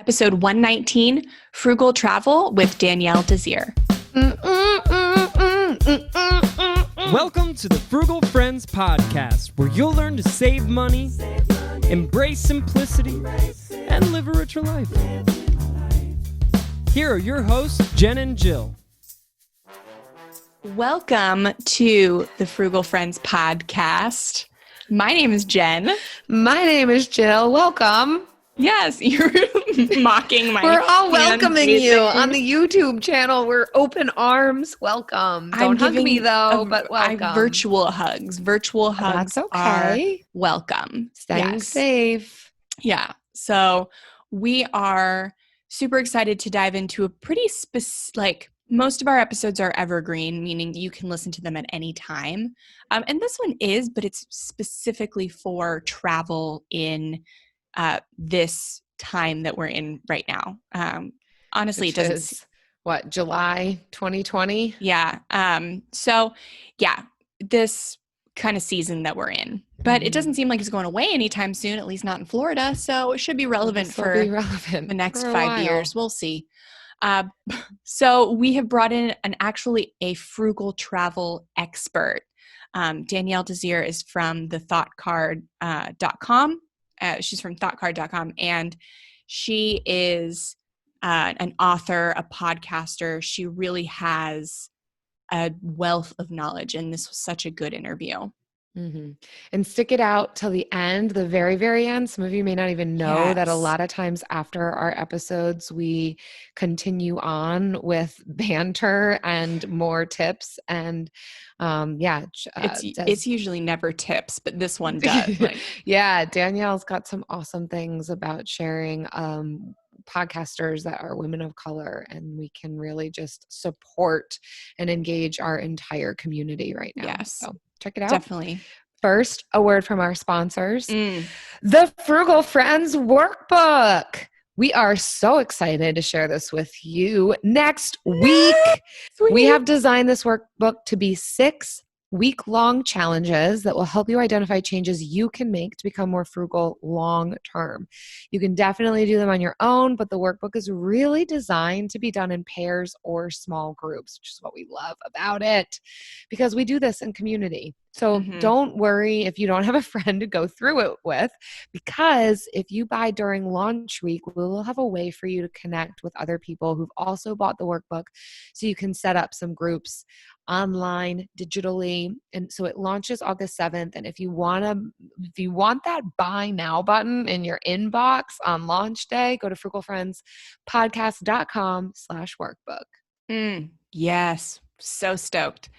Episode 119, Frugal Travel with Danielle Desir. Welcome to the Frugal Friends podcast, where you'll learn to save money, embrace simplicity, and live a richer life. Here are your hosts, Jen and Jill. Welcome to the Frugal Friends podcast. My name is Jen. My name is Jill. Welcome. Yes, you're mocking my We're all welcoming you hand-raising. on the YouTube channel. We're open arms. Welcome. Don't hug me though, but welcome. Virtual hugs. Virtual hugs That's okay. are welcome. Staying safe. Yeah. So we are super excited to dive into a pretty most of our episodes are evergreen, meaning you can listen to them at any time. And this one is, but it's specifically for travel in this time that we're in right now. Honestly, Which it doesn't. Is, what, July 2020? Yeah. This kind of season that we're in, but it doesn't seem like it's going away anytime soon, at least not in Florida. So it should be relevant for the next 5 years. We'll see. So we have brought in a frugal travel expert. Danielle Desir is from the thoughtcard.com. She's from thoughtcard.com, and she is an author, a podcaster. She really has a wealth of knowledge, and this was such a good interview. Mm-hmm. And stick it out till the end, the very, very end. Some of you may not even know that a lot of times after our episodes, we continue on with banter and more tips. And it's usually never tips, but this one does. Yeah, Danielle's got some awesome things about sharing podcasters that are women of color, and we can really just support and engage our entire community right now. Yes. So check it out. Definitely. First, a word from our sponsors, the Frugal Friends Workbook. We are so excited to share this with you next week. We have designed this workbook to be 6 week-long challenges that will help you identify changes you can make to become more frugal long-term. You can definitely do them on your own, but the workbook is really designed to be done in pairs or small groups, which is what we love about it, because we do this in community. So don't worry if you don't have a friend to go through it with, because if you buy during launch week, we will have a way for you to connect with other people who've also bought the workbook, so you can set up some groups online, digitally. And so it launches August 7th. And if you want that buy now button in your inbox on launch day, go to frugalfriendspodcast.com/workbook. Yes. So stoked.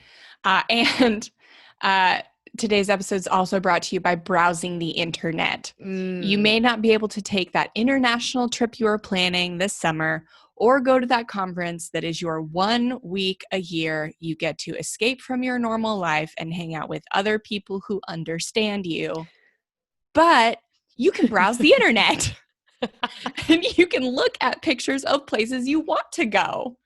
Today's episode is also brought to you by Browsing the Internet. You may not be able to take that international trip you are planning this summer, or go to that conference that is your 1 week a year. You get to escape from your normal life and hang out with other people who understand you. But you can browse the internet and you can look at pictures of places you want to go.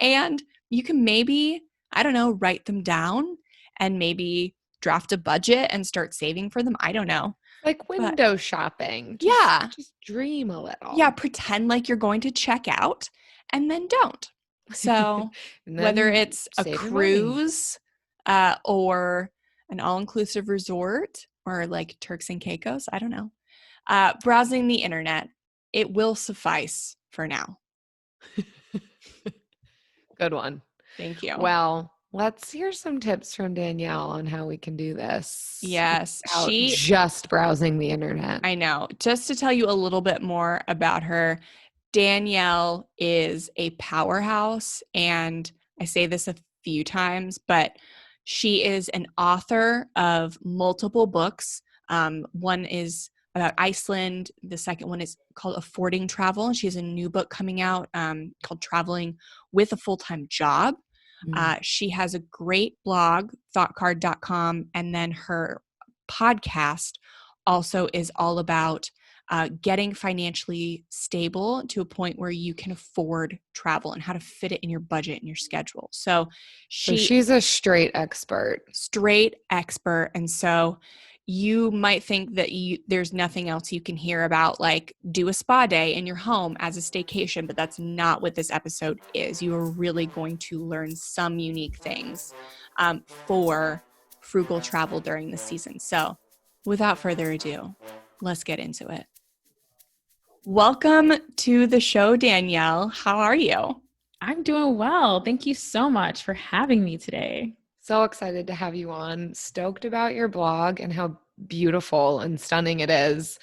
And you can maybe, write them down and maybe draft a budget and start saving for them. I don't know. Like window shopping. Just dream a little. Yeah, pretend like you're going to check out and then don't. So whether it's a cruise or an all-inclusive resort or like Turks and Caicos, I don't know. Browsing the internet, it will suffice for now. Good one. Thank you. Well, let's hear some tips from Danielle on how we can do this. Yes. Just browsing the internet. I know. Just to tell you a little bit more about her, Danielle is a powerhouse, and I say this a few times, but she is an author of multiple books. One is about Iceland. The second one is called Affording Travel. She has a new book coming out called Traveling with a Full-Time Job. She has a great blog, thoughtcard.com, and then her podcast also is all about getting financially stable to a point where you can afford travel and how to fit it in your budget and your schedule. So she's a straight expert. And so you might think that there's nothing else you can hear about, like do a spa day in your home as a staycation, but that's not what this episode is. You are really going to learn some unique things for frugal travel during the season. So without further ado, let's get into it. Welcome to the show, Danielle. How are you? I'm doing well. Thank you so much for having me today. So excited to have you on. Stoked about your blog and how beautiful and stunning it is.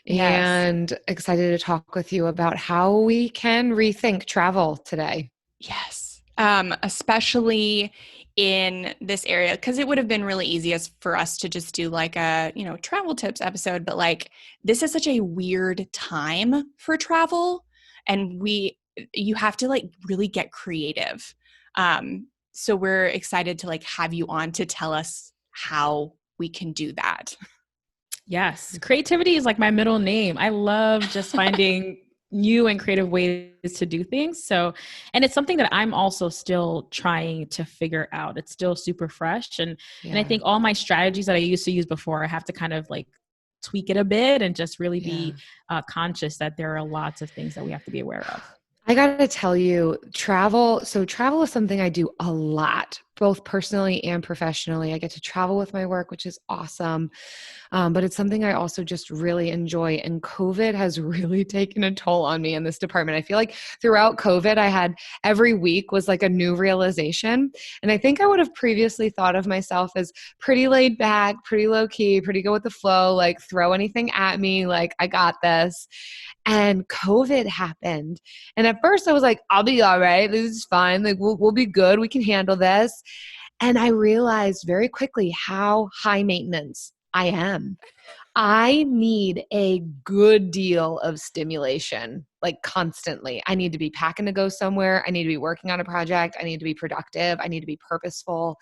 Yes. And excited to talk with you about how we can rethink travel today. Yes. Especially in this area, because it would have been really easy for us to just do like a, travel tips episode, but like this is such a weird time for travel, and you have to like really get creative. So we're excited to like have you on to tell us how we can do that. Yes. Creativity is like my middle name. I love just finding new and creative ways to do things. And it's something that I'm also still trying to figure out. It's still super fresh. And I think all my strategies that I used to use before, I have to kind of like tweak it a bit and just really be conscious that there are lots of things that we have to be aware of. I got to tell you, travel is something I do a lot, both personally and professionally. I get to travel with my work, which is awesome. But it's something I also just really enjoy. And COVID has really taken a toll on me in this department. I feel like throughout COVID, I had every week was like a new realization. And I think I would have previously thought of myself as pretty laid back, pretty low key, pretty go with the flow, like throw anything at me, like I got this. And COVID happened. And at first I was like, I'll be all right. This is fine. Like we'll be good. We can handle this. And I realized very quickly how high maintenance I am. I need a good deal of stimulation, like constantly. I need to be packing to go somewhere. I need to be working on a project. I need to be productive. I need to be purposeful.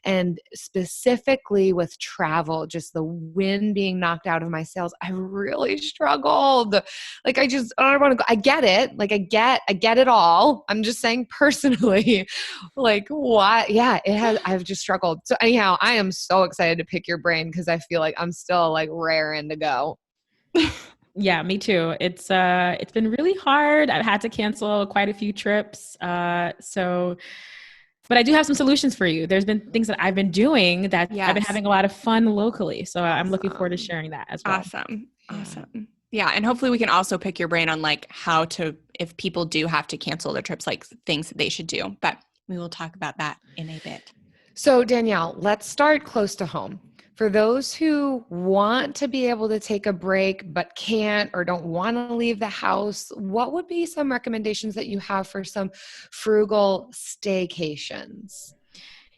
And specifically with travel, just the wind being knocked out of my sails, I really struggled. Like I don't want to go. I get it. Like I get it all. I'm just saying personally, like what? Yeah, I've just struggled. So anyhow, I am so excited to pick your brain because I feel like I'm still like raring to go. Yeah, me too. It's been really hard. I've had to cancel quite a few trips. But I do have some solutions for you. There's been things that I've been doing that I've been having a lot of fun locally. So I'm looking forward to sharing that as well. Awesome. Yeah. And hopefully we can also pick your brain on like how to, if people do have to cancel their trips, like things that they should do. But we will talk about that in a bit. So Danielle, let's start close to home. For those who want to be able to take a break but can't or don't want to leave the house, what would be some recommendations that you have for some frugal staycations?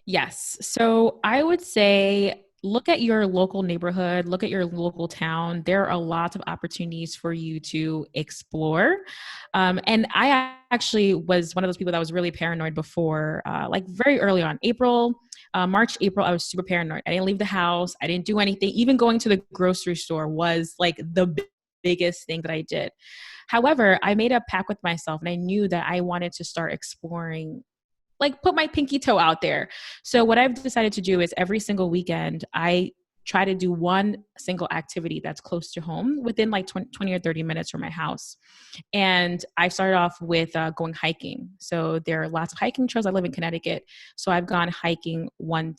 Yes. So I would say look at your local neighborhood, look at your local town. There are lots of opportunities for you to explore. And I actually was one of those people that was really paranoid before, like very early on, March, April, I was super paranoid. I didn't leave the house. I didn't do anything. Even going to the grocery store was like the biggest thing that I did. However, I made a pact with myself and I knew that I wanted to start exploring, like put my pinky toe out there. So what I've decided to do is every single weekend, I try to do one single activity that's close to home within like 20 or 30 minutes from my house. And I started off with going hiking. So there are lots of hiking trails. I live in Connecticut. So I've gone hiking one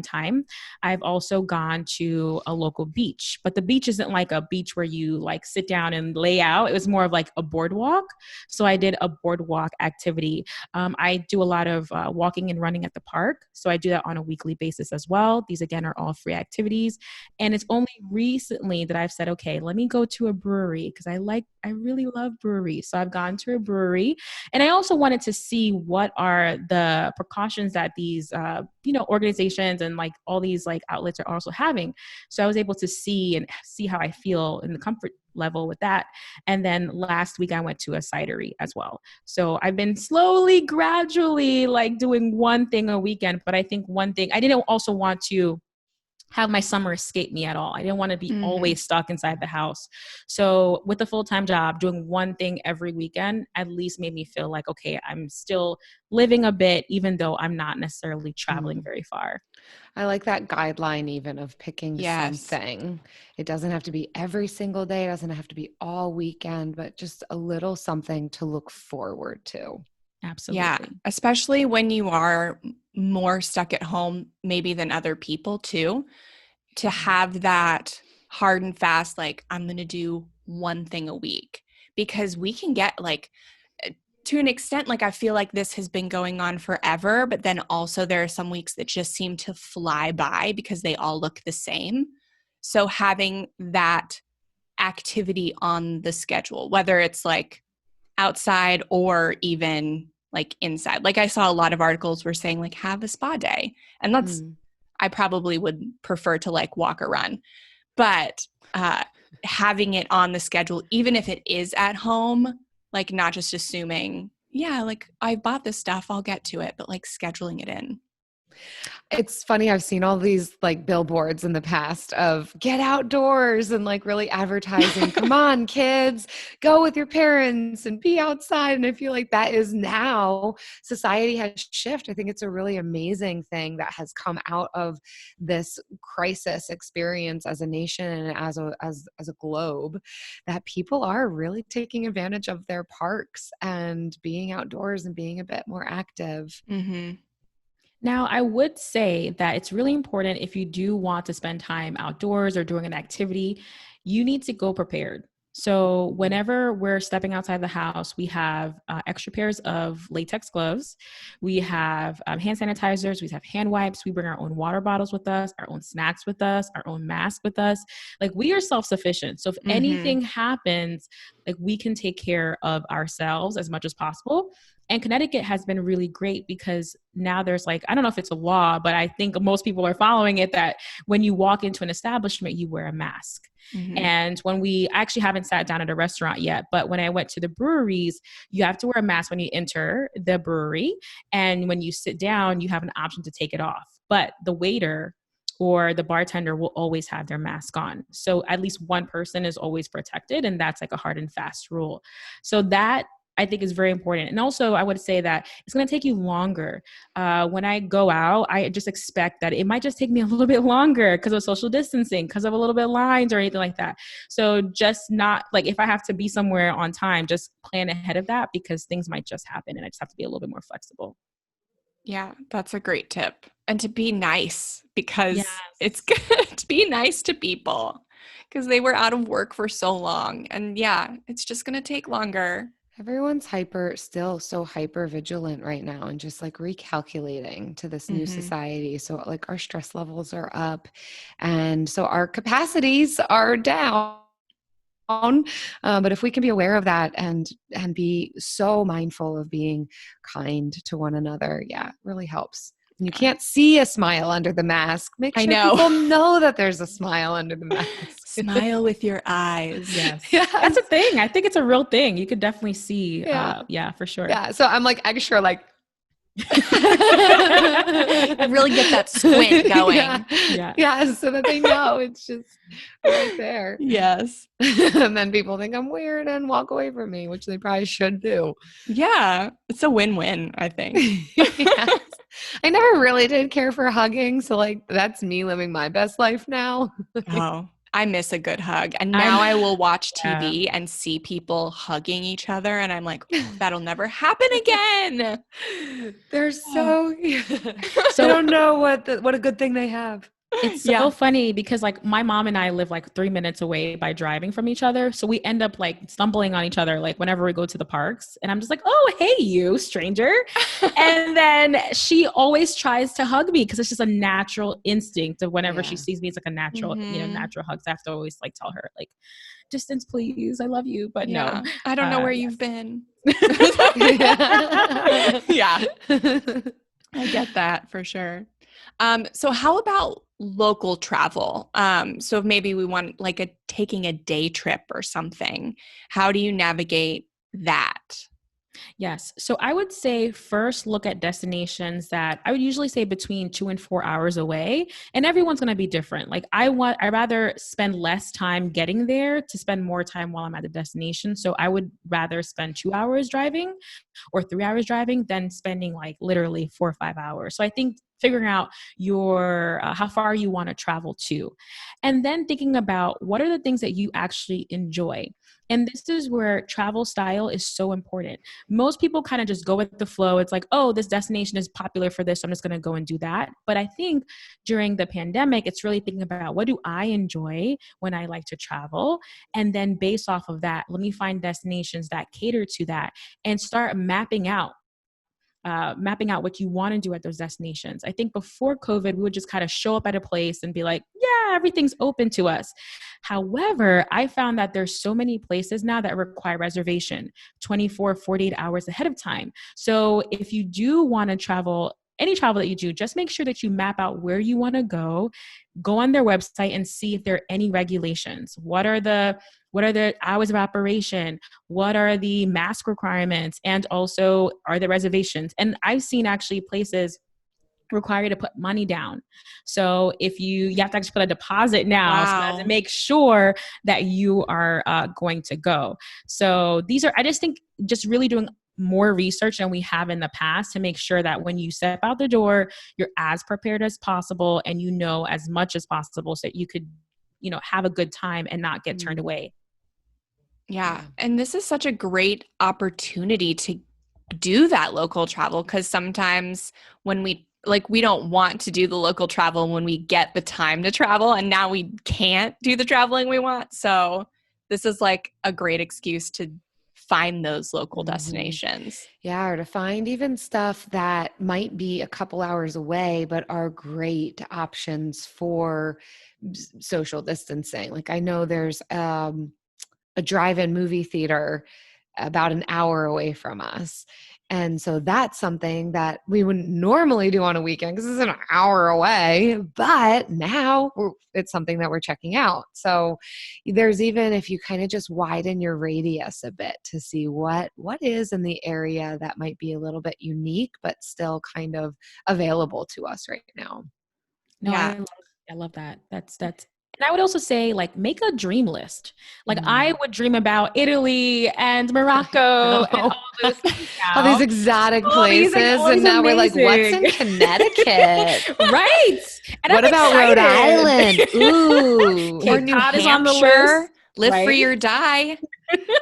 time. I've also gone to a local beach, but the beach isn't like a beach where you like sit down and lay out. It was more of like a boardwalk. So I did a boardwalk activity. I do a lot of walking and running at the park. So I do that on a weekly basis as well. These again are all free activities. And it's only recently that I've said, okay, let me go to a brewery because I really love breweries. So I've gone to a brewery, and I also wanted to see what are the precautions that these, organizations and like all these like outlets are also having. So I was able to see how I feel in the comfort level with that. And then last week I went to a cidery as well. So I've been slowly, gradually like doing one thing a weekend, but I think one thing I didn't also want to have my summer escape me at all. I didn't want to be always stuck inside the house. So with a full-time job, doing one thing every weekend at least made me feel like, okay, I'm still living a bit, even though I'm not necessarily traveling very far. I like that guideline even of picking something. It doesn't have to be every single day. It doesn't have to be all weekend, but just a little something to look forward to. Absolutely. Yeah, especially when you are more stuck at home maybe than other people too, to have that hard and fast, like I'm going to do one thing a week, because we can get like to an extent, like I feel like this has been going on forever, but then also there are some weeks that just seem to fly by because they all look the same. So having that activity on the schedule, whether it's like outside or even like inside. Like I saw a lot of articles were saying like have a spa day. And that's I probably would prefer to like walk or run. But having it on the schedule, even if it is at home, like not just assuming, yeah, like I bought this stuff, I'll get to it, but like scheduling it in. It's funny. I've seen all these like billboards in the past of get outdoors and like really advertising. Come on, kids, go with your parents and be outside. And I feel like that is now society has shifted. I think it's a really amazing thing that has come out of this crisis experience as a nation and as a globe, that people are really taking advantage of their parks and being outdoors and being a bit more active. Mm-hmm. Now, I would say that it's really important if you do want to spend time outdoors or doing an activity, you need to go prepared. So whenever we're stepping outside the house, we have extra pairs of latex gloves. We have hand sanitizers. We have hand wipes. We bring our own water bottles with us, our own snacks with us, our own mask with us. Like we are self-sufficient. So if anything happens, like we can take care of ourselves as much as possible. And Connecticut has been really great because now there's like, I don't know if it's a law, but I think most people are following it, that when you walk into an establishment, you wear a mask. And when I actually haven't sat down at a restaurant yet, but when I went to the breweries, you have to wear a mask when you enter the brewery. And when you sit down, you have an option to take it off. But the waiter or the bartender will always have their mask on. So at least one person is always protected. And that's like a hard and fast rule. So that I think is very important. And also I would say that it's going to take you longer. When I go out, I just expect that it might just take me a little bit longer because of social distancing, because of a little bit of lines or anything like that. So just not like, if I have to be somewhere on time, just plan ahead of that because things might just happen and I just have to be a little bit more flexible. Yeah, that's a great tip. And to be nice, because it's good to be nice to people because they were out of work for so long. And yeah, it's just going to take longer. Everyone's still so hyper vigilant right now and just like recalculating to this new society. So like our stress levels are up and so our capacities are down. But if we can be aware of that and be so mindful of being kind to one another, yeah, it really helps. And you can't see a smile under the mask. Make sure people know that there's a smile under the mask. Smile with your eyes. Yes. That's a thing. I think it's a real thing. You could definitely see. Yeah, for sure. Yeah. So I'm like extra like. I really get that squint going. Yeah. So that they know it's just right there. Yes. And then people think I'm weird and walk away from me, which they probably should do. Yeah. It's a win-win, I think. Yes. I never really did care for hugging. So like that's me living my best life now. Oh, I miss a good hug. And now I will watch TV and see people hugging each other. And I'm like, oh, that'll never happen again. They're so I don't know what a good thing they have. It's so funny because like my mom and I live like 3 minutes away by driving from each other. So we end up like stumbling on each other like whenever we go to the parks. And I'm just like, oh, hey, you stranger. And then she always tries to hug me because it's just a natural instinct of whenever she sees me, it's like a natural, natural hug. So I have to always like tell her like, distance, please. I love you. But no, I don't know where you've been. Yeah. I get that for sure. So how about local travel? So if maybe we want like taking a day trip or something, how do you navigate that? Yes. So I would say first look at destinations that I would usually say between 2 and 4 hours away. And everyone's going to be different. Like I'd rather spend less time getting there to spend more time while I'm at the destination. So I would rather spend 2 hours driving or 3 hours driving than spending like literally 4 or 5 hours. So I think figuring out your how far you want to travel to, and then thinking about what are the things that you actually enjoy. And this is where travel style is so important. Most people kind of just go with the flow. It's like, oh, this destination is popular for this, so I'm just going to go and do that. But I think during the pandemic, it's really thinking about what do I enjoy when I like to travel? And then based off of that, let me find destinations that cater to that and start mapping out what you want to do at those destinations. I think before COVID, we would just kind of show up at a place and be like, yeah, everything's open to us. However, I found that there's so many places now that require reservation 24, 48 hours ahead of time. So if you do want to travel, any travel that you do, just make sure that you map out where you want to go on their website and see if there are any regulations. What are the hours of operation? What are the mask requirements? And also, are there reservations? And I've seen actually places require you to put money down. So if you have to actually put a deposit now so as to make sure that you are going to go. So I just think just really doing more research than we have in the past to make sure that when you step out the door, you're as prepared as possible and you know as much as possible so that you could, have a good time and not get turned away. Yeah. And this is such a great opportunity to do that local travel, because sometimes when we don't want to do the local travel when we get the time to travel, and now we can't do the traveling we want. So this is like a great excuse to find those local destinations. Yeah, or to find even stuff that might be a couple hours away, but are great options for social distancing. Like I know there's a drive-in movie theater about an hour away from us. And so that's something that we wouldn't normally do on a weekend because it's an hour away, but now it's something that we're checking out. So there's even, if you kind of just widen your radius a bit to see what is in the area that might be a little bit unique, but still kind of available to us right now. No, yeah. I love that. That's and I would also say, like, make a dream list. Like, I would dream about Italy and Morocco and all those things now. All these exotic places. And now we're like, what's in Connecticut? Right. And what about Rhode Island? Ooh. Or New Hampshire. On the list. Live free or die.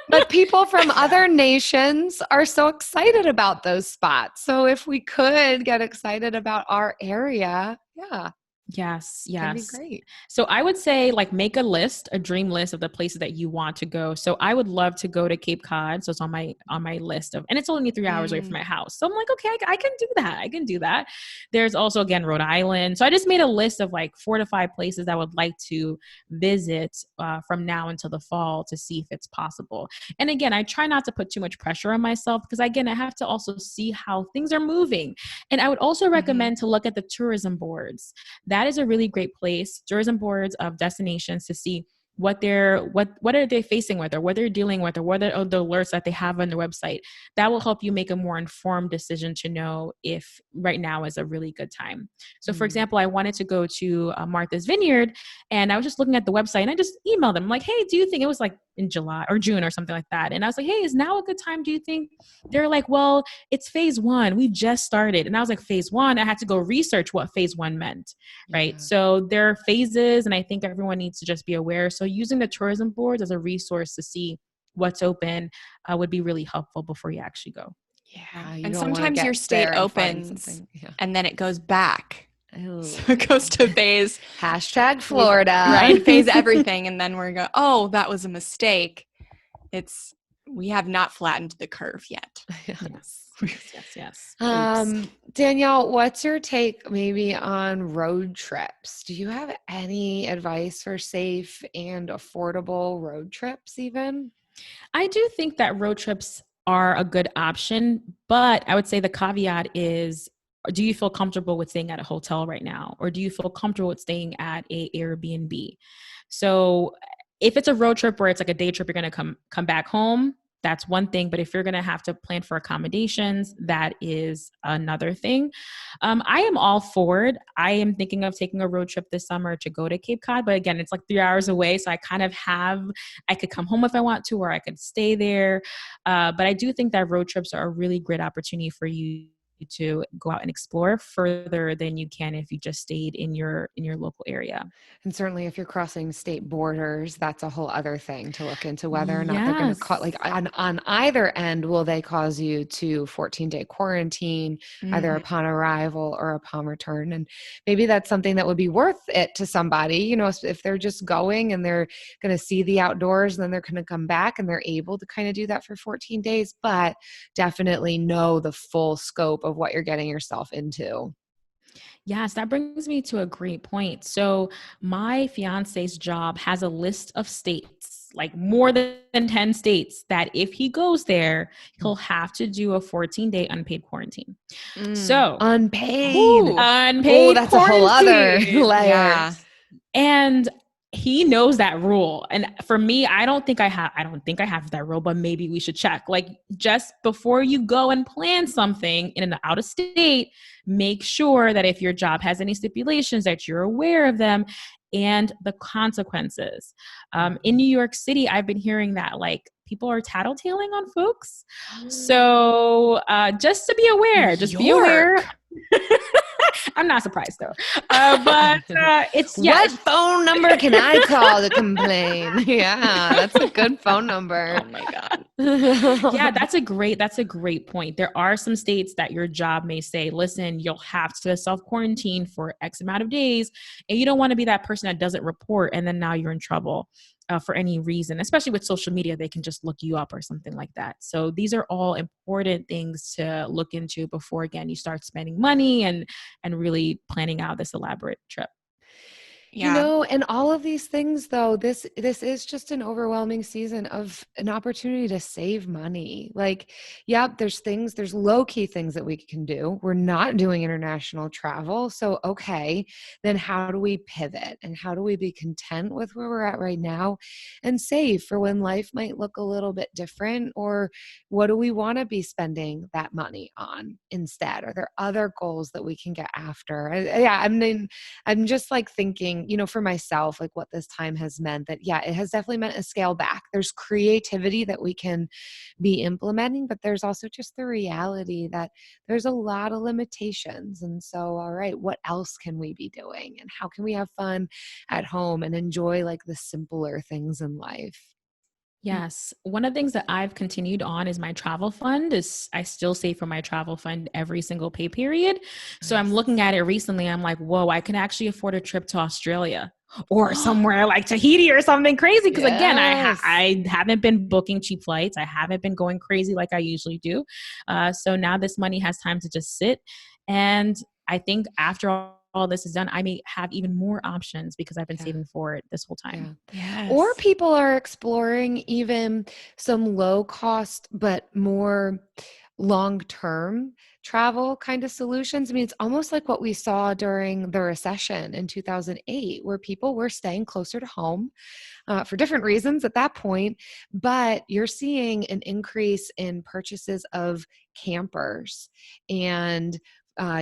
But people from other nations are so excited about those spots. So if we could get excited about our area, yeah. Yes. That'd be great. So I would say, like, make a dream list of the places that you want to go. So I would love to go to Cape Cod. So it's on my list of, and it's only 3 hours away from my house. So I'm like, okay, I can do that. There's also, again, Rhode Island. So I just made a list of like 4 to 5 places I would like to visit from now until the fall to see if it's possible. And again, I try not to put too much pressure on myself because, again, I have to also see how things are moving. And I would also recommend to look at the tourism boards. That is a really great place, tourism boards of destinations, to see what are they facing with, or what they're dealing with, or what are the alerts that they have on their website. That will help you make a more informed decision to know if right now is a really good time. So for example, I wanted to go to Martha's Vineyard, and I was just looking at the website and I just emailed them. I'm like, hey, do you think, it was like in July or June or something like that. And I was like, hey, is now a good time, do you think? They're like, well, it's phase 1. We just started. And I was like, phase 1? I had to go research what phase 1 meant, right? Yeah. So there are phases, and I think everyone needs to just be aware. So using the tourism boards as a resource to see what's open would be really helpful before you actually go. Yeah. And sometimes your state opens and then it goes back. Ooh. So it goes to phase Florida, right? Phase everything. And then we're going, oh, that was a mistake. We have not flattened the curve yet. Yes. Danielle, what's your take maybe on road trips? Do you have any advice for safe and affordable road trips even? I do think that road trips are a good option, but I would say the caveat is, do you feel comfortable with staying at a hotel right now? Or do you feel comfortable with staying at a Airbnb? So if it's a road trip where it's like a day trip, you're going to come back home, that's one thing. But if you're going to have to plan for accommodations, that is another thing. I am all for it. I am thinking of taking a road trip this summer to go to Cape Cod. But again, it's like 3 hours away. So I kind of I could come home if I want to, or I could stay there. But I do think that road trips are a really great opportunity for you to go out and explore further than you can if you just stayed in your local area. And certainly if you're crossing state borders, that's a whole other thing to look into, whether or not they're going to Yes. like on either end, will they cause you to 14-day quarantine either upon arrival or upon return? And maybe that's something that would be worth it to somebody, you know, if they're just going and they're going to see the outdoors and then they're going to come back and they're able to kind of do that for 14 days, but definitely know the full scope of what you're getting yourself into. Yes, that brings me to a great point. So my fiance's job has a list of states, like more than 10 states, that if he goes there, he'll have to do a 14-day unpaid quarantine. So Unpaid. Unpaid That's a whole other layer. Yeah. And he knows that rule. And for me, I don't think I have that rule, but maybe we should check. Like, just before you go and plan something in an out of state, make sure that if your job has any stipulations, that you're aware of them and the consequences. In New York City, I've been hearing that like people are tattletaling on folks. So just to be aware, be aware. I'm not surprised though. But it's what phone number can I call to complain? Yeah, that's a good phone number. Oh my God. Yeah, that's a great point. There are some states that your job may say, listen, you'll have to self-quarantine for X amount of days. And you don't want to be that person that doesn't report and then now you're in trouble for any reason, especially with social media. They can just look you up or something like that. So these are all important things to look into before, again, you start spending money and really planning out this elaborate trip. Yeah. You know, and all of these things, though, this is just an overwhelming season of an opportunity to save money. Like, yep, there's low key things that we can do. We're not doing international travel. So, okay, then how do we pivot and how do we be content with where we're at right now and save for when life might look a little bit different? Or what do we want to be spending that money on instead? Are there other goals that we can get after? I'm just like thinking, you know, for myself, like what this time has meant, that, yeah, it has definitely meant a scale back. There's creativity that we can be implementing, but there's also just the reality that there's a lot of limitations. And so, all right, what else can we be doing? And how can we have fun at home and enjoy like the simpler things in life? Yes. One of the things that I've continued on is my travel fund. I still save for my travel fund every single pay period. So I'm looking at it recently. I'm like, whoa, I can actually afford a trip to Australia or somewhere like Tahiti or something crazy. Because again, I haven't been booking cheap flights. I haven't been going crazy like I usually do. So now this money has time to just sit. And I think after all this is done, I may have even more options because I've been saving for it this whole time. Yeah. Yes. Or people are exploring even some low cost, but more long-term travel kind of solutions. I mean, it's almost like what we saw during the recession in 2008, where people were staying closer to home for different reasons at that point, but you're seeing an increase in purchases of campers and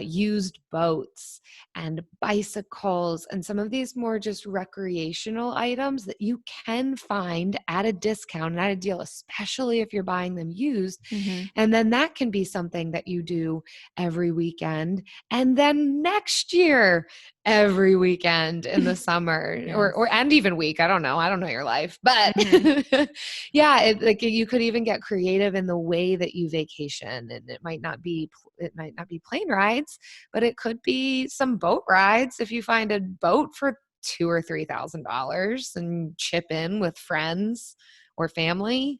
used boats and bicycles and some of these more just recreational items that you can find at a discount and at a deal, especially if you're buying them used. Mm-hmm. And then that can be something that you do every weekend. And then next year, every weekend in the summer yes. or and even week. I don't know your life, but mm-hmm. yeah, like you could even get creative in the way that you vacation, and it might not be plane rides, but it could be some boat rides. If you find a boat for $2,000 or $3,000 and chip in with friends or family.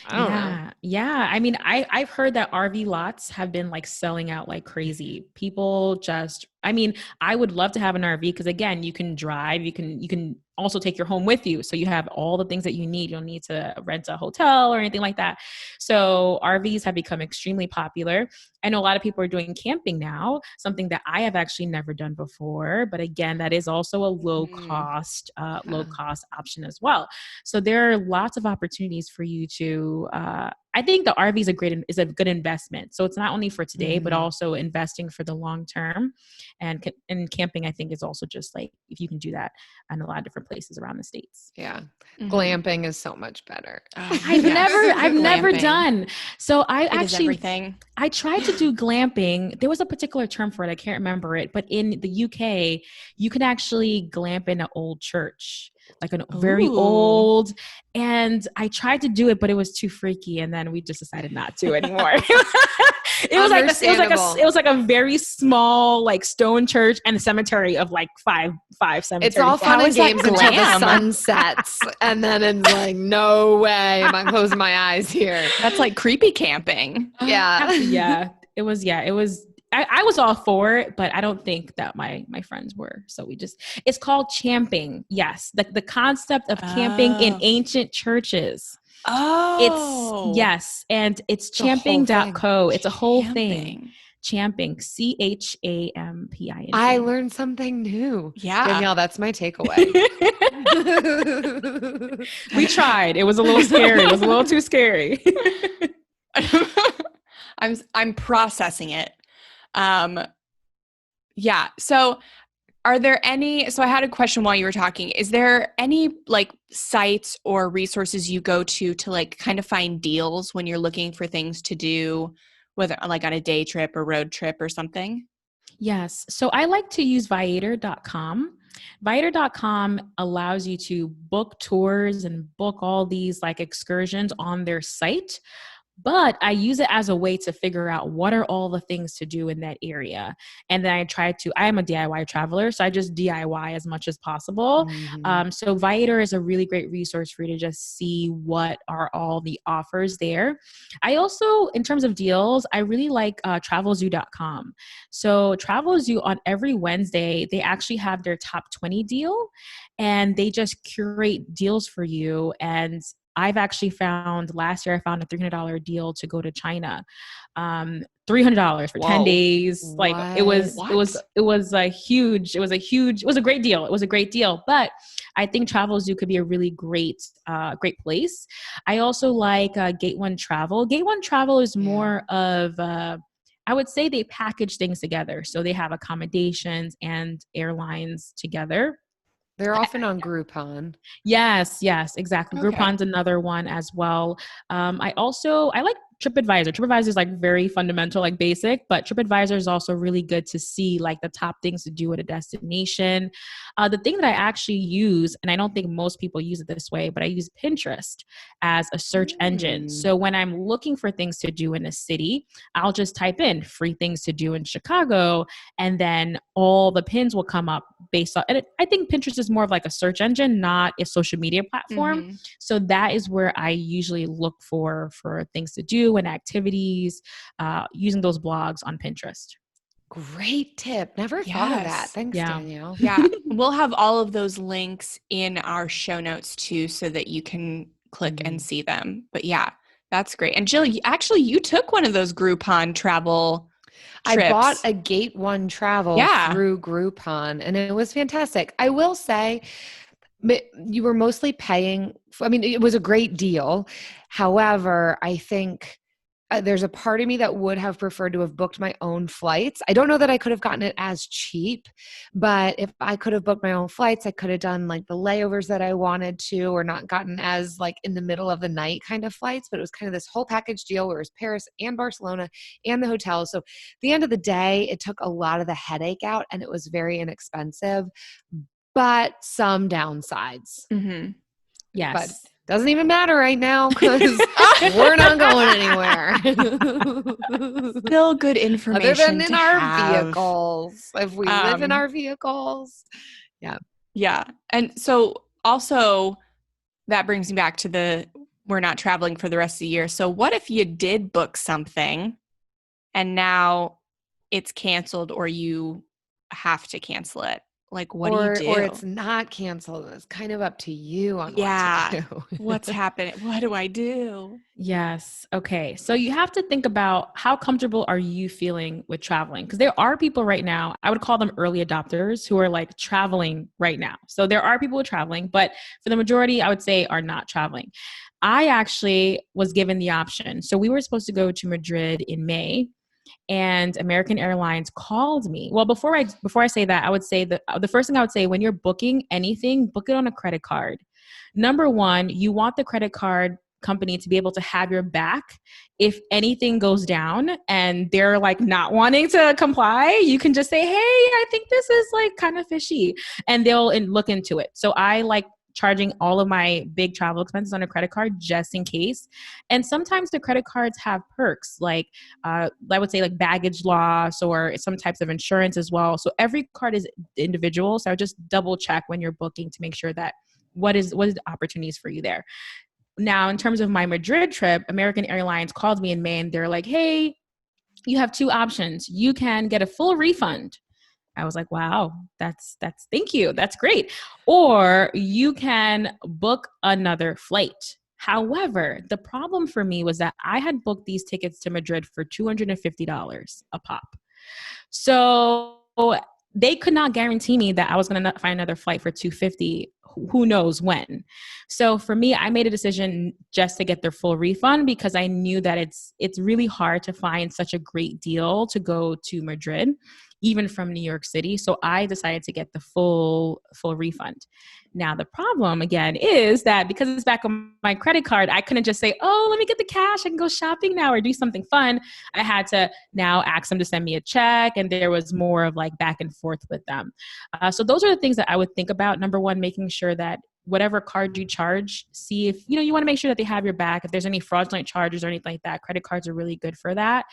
I don't know. Yeah. I mean, I've heard that RV lots have been like selling out like crazy. People I would love to have an RV because again, you can drive, you can also take your home with you. So you have all the things that you need. You don't need to rent a hotel or anything like that. So RVs have become extremely popular. I know a lot of people are doing camping now, something that I have actually never done before. But again, that is also a low cost option as well. So there are lots of opportunities for you to. I think the RV is a good investment. So it's not only for today, but also investing for the long term. And camping, I think, is also just like if you can do that in a lot of different places around the States. Yeah. Glamping is so much better. I've never done. So everything. I tried to do glamping. There was a particular term for it. I can't remember it, but in the UK, you can actually glamp in an old church, like a very old. And I tried to do it, but it was too freaky. And then we just decided not to anymore. It was like a very small, like stone church and a cemetery of like five cemeteries. It's all fun and games until the sun sets. And then it's like, no way am I closing my eyes here. That's like creepy camping. Yeah. Yeah. It was. I was all for it, but I don't think that my friends were. So it's called champing. Yes. The concept of camping in ancient churches. Oh. And it's champing.co. It's a whole thing. Champing, CHAMPING. I learned something new. Yeah. Danielle, that's my takeaway. We tried. It was a little scary. It was a little too scary. I'm processing it. Yeah. So are there so I had a question while you were talking. Is there any like sites or resources you go to like kind of find deals when you're looking for things to do, whether like on a day trip or road trip or something? Yes. So I like to use Viator.com. Viator.com allows you to book tours and book all these like excursions on their site. But I use it as a way to figure out what are all the things to do in that area. And then I am a DIY traveler, so I just DIY as much as possible. So Viator is a really great resource for you to just see what are all the offers there. I also, in terms of deals, I really like travelzoo.com. So Travelzoo on every Wednesday, they actually have their top 20 deal and they just curate deals for you. And I've actually last year I found a $300 deal to go to China. $300 for 10 days. Like it was a great deal. It was a great deal, but I think Travelzoo could be a really great place. I also like Gate One Travel. Gate One Travel is more of, I would say they package things together. So they have accommodations and airlines together. They're often on Groupon. Yes, exactly. Okay. Groupon's another one as well. I like TripAdvisor. TripAdvisor is like very fundamental, like basic, but TripAdvisor is also really good to see like the top things to do at a destination. The thing that I actually use, and I don't think most people use it this way, but I use Pinterest as a search engine. So when I'm looking for things to do in a city, I'll just type in free things to do in Chicago, and then all the pins will come up based on, and I think Pinterest is more of like a search engine, not a social media platform. So that is where I usually look for things to do and activities, using those blogs on Pinterest. Great tip. Never thought of that. Thanks, Danielle. Yeah. We'll have all of those links in our show notes too, so that you can click and see them. But yeah, that's great. And Jill, you took one of those Groupon travel trips. I bought a Gate One Travel through Groupon, and it was fantastic. I will say, you were mostly paying. It was a great deal. However, I think there's a part of me that would have preferred to have booked my own flights. I don't know that I could have gotten it as cheap, but if I could have booked my own flights, I could have done like the layovers that I wanted to, or not gotten as like in the middle of the night kind of flights. But it was kind of this whole package deal where it was Paris and Barcelona and the hotel. So at the end of the day, it took a lot of the headache out and it was very inexpensive, but some downsides. Yes. But doesn't even matter right now because we're not going anywhere. Still good information. Other than in our vehicles. If we live in our vehicles. Yeah. Yeah. And so also that brings me back to we're not traveling for the rest of the year. So what if you did book something and now it's canceled or you have to cancel it? like, what do you do? Or it's not canceled. It's kind of up to you on what to do. What's happening? What do I do? Yes. Okay. So you have to think about how comfortable are you feeling with traveling? Because there are people right now, I would call them early adopters, who are like traveling right now. So there are people traveling, but for the majority, I would say are not traveling. I actually was given the option. So we were supposed to go to Madrid in May, and American Airlines called me. Well, before I say that, I would say that the first thing I would say, when you're booking anything, book it on a credit card. Number one, you want the credit card company to be able to have your back if anything goes down and they're like not wanting to comply. You can just say, hey, I think this is like kind of fishy, and they'll look into it. So I like charging all of my big travel expenses on a credit card just in case. And sometimes the credit cards have perks like I would say like baggage loss or some types of insurance as well. So every card is individual. So I would just double check when you're booking to make sure that what is the opportunities for you there. Now, in terms of my Madrid trip, American Airlines called me in May and they're like, hey, you have two options. You can get a full refund. I was like, wow, that's thank you. That's great. Or you can book another flight. However, the problem for me was that I had booked these tickets to Madrid for $250 a pop. So they could not guarantee me that I was going to find another flight for $250. Who knows when. So for me, I made a decision just to get their full refund because I knew that it's really hard to find such a great deal to go to Madrid, even from New York City. So I decided to get the full refund. Now, the problem again is that because it's back on my credit card, I couldn't just say, oh, let me get the cash. I can go shopping now or do something fun. I had to now ask them to send me a check. And there was more of like back and forth with them. So those are the things that I would think about. Number one, making sure that whatever card you charge, see if, you want to make sure that they have your back. If there's any fraudulent charges or anything like that, credit cards are really good for that.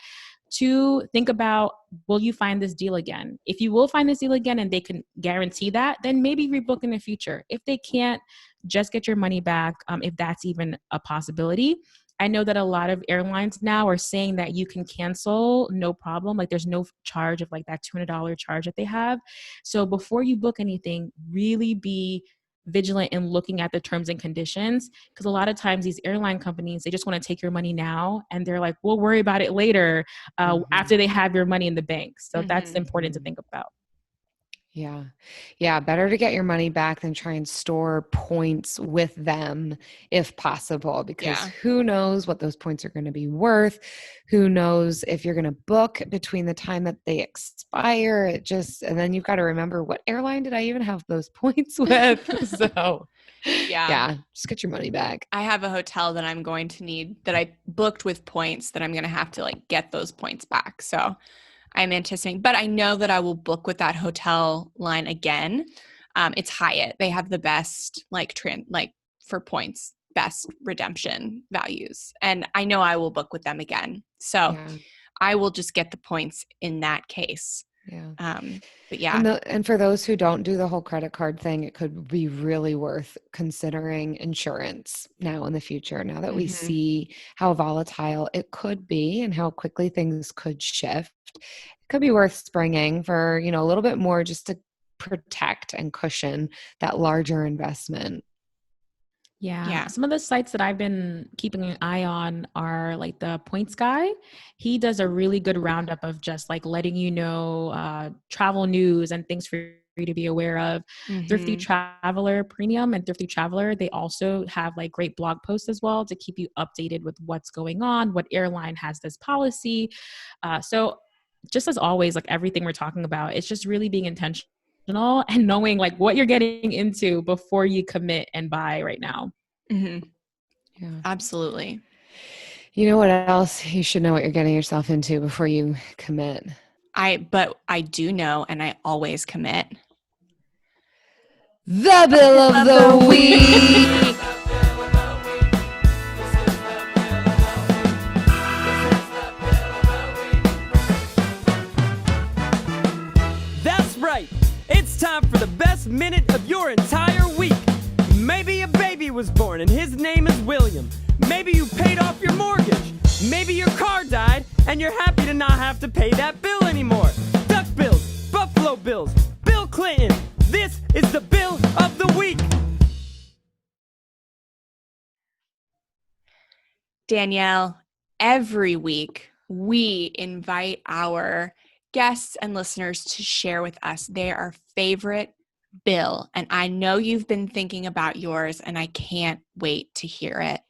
Two, think about, will you find this deal again? If you will find this deal again and they can guarantee that, then maybe rebook in the future. If they can't, just get your money back, if that's even a possibility. I know that a lot of airlines now are saying that you can cancel, no problem. Like there's no charge of like that $200 charge that they have. So before you book anything, really be vigilant in looking at the terms and conditions, because a lot of times these airline companies, they just want to take your money now and they're like, we'll worry about it later after they have your money in the bank. So that's important to think about. Yeah. Yeah. Better to get your money back than try and store points with them if possible, because who knows what those points are going to be worth? Who knows if you're going to book between the time that they expire? And then you've got to remember, what airline did I even have those points with? So just get your money back. I have a hotel that I'm going to need that I booked with points that I'm going to have to like get those points back. So I'm anticipating, but I know that I will book with that hotel line again. It's Hyatt. They have the best for points, best redemption values. And I know I will book with them again. So I will just get the points in that case. Yeah. But yeah. And for those who don't do the whole credit card thing, it could be really worth considering insurance now in the future, now that we see how volatile it could be and how quickly things could shift. It could be worth springing for, a little bit more just to protect and cushion that larger investment. Yeah. Some of the sites that I've been keeping an eye on are like the Points Guy. He does a really good roundup of just like letting you know travel news and things for you to be aware of. Thrifty Traveler Premium and Thrifty Traveler, they also have like great blog posts as well to keep you updated with what's going on, what airline has this policy. So just as always, like everything we're talking about, it's just really being intentional and knowing like what you're getting into before you commit and buy right now. Yeah, absolutely. You know what else? You should know what you're getting yourself into before you commit. But I do know, and I always commit. The bill of the week. It's time for the best minute of your entire week. Maybe a baby was born and his name is William. Maybe you paid off your mortgage. Maybe your car died and you're happy to not have to pay that bill anymore. Duck bills, Buffalo Bills, Bill Clinton. is the bill of the week. Danielle, every week we invite our guests and listeners to share with us their favorite bill. And I know you've been thinking about yours, and I can't wait to hear it.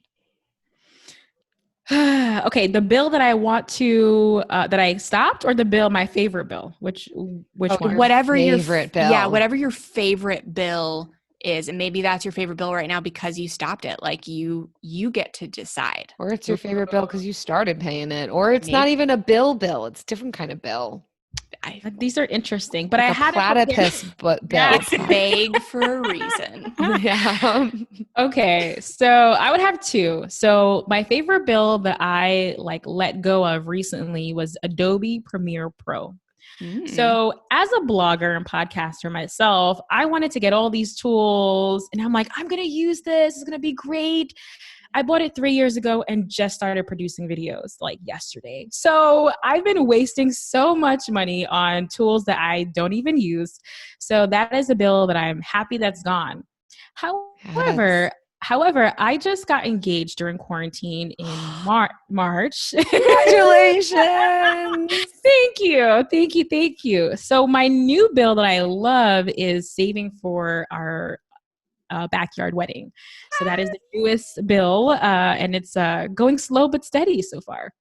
Okay, the bill that I want to that I stopped, or the bill, my favorite bill, which one? Whatever your favorite bill. Yeah, whatever your favorite bill is, and maybe that's your favorite bill right now because you stopped it. Like you get to decide. Or it's your favorite bill because you started paying it. Or it's not even a bill. It's a different kind of bill. These are interesting, but Like I a had platypus bill. It's vague for a reason. Yeah. Okay, so I would have two. So my favorite bill that I let go of recently was Adobe Premiere Pro. So as a blogger and podcaster myself, I wanted to get all these tools, and I'm like, I'm going to use this. It's going to be great. I bought it 3 years ago and just started producing videos like yesterday. So I've been wasting so much money on tools that I don't even use. So that is a bill that I'm happy that's gone. However, I just got engaged during quarantine in March. Congratulations. Thank you. So my new bill that I love is saving for our backyard wedding. So that is the newest bill, and it's going slow but steady so far.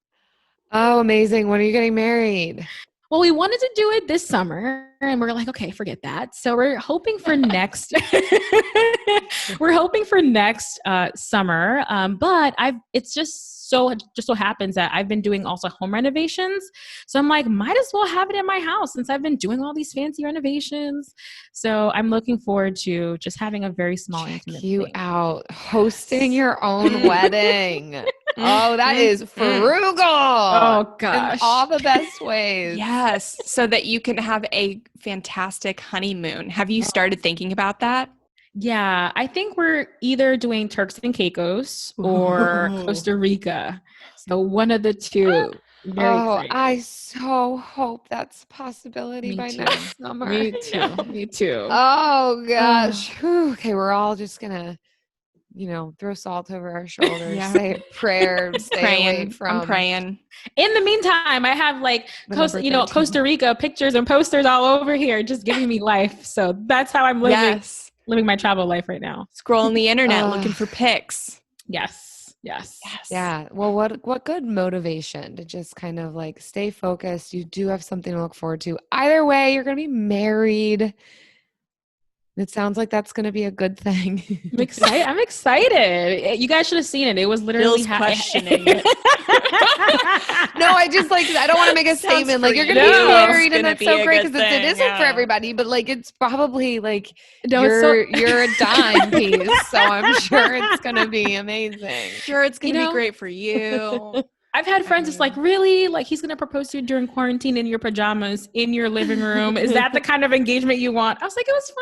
Oh, amazing. When are you getting married? Well, we wanted to do it this summer, and we're like, okay, forget that. So we're hoping for next. Summer. But it's just so happens that I've been doing also home renovations. So I'm like, might as well have it in my house since I've been doing all these fancy renovations. So I'm looking forward to just having a very small intimate thing. Out hosting your own wedding. Oh, that is frugal. Oh gosh. In all the best ways. Yes, so that you can have a fantastic honeymoon. Have you started thinking about that? Yeah, I think we're either doing Turks and Caicos or Costa Rica. So one of the two. Very excited. I so hope that's a possibility by next summer. Me too. Oh gosh. Okay, we're all just gonna throw salt over our shoulders, say a prayer, stay away from. I'm praying. In the meantime, I have Costa Rica pictures and posters all over here, just giving me life. So that's how I'm living my travel life right now. Scrolling the internet, looking for pics. Yes. Yeah. Well, what good motivation to just kind of stay focused. You do have something to look forward to. Either way, you're going to be married. It sounds like that's going to be a good thing. I'm excited. You guys should have seen it. It was literally questioning it. No, I don't want to make a statement you're going to be married and that's so great because it isn't for everybody, but it's probably you're a dime piece. So I'm sure it's going to be amazing. Sure, it's going to be great for you. I've had friends just really he's going to propose to you during quarantine in your pajamas in your living room. Is that the kind of engagement you want? I was like, it was fine.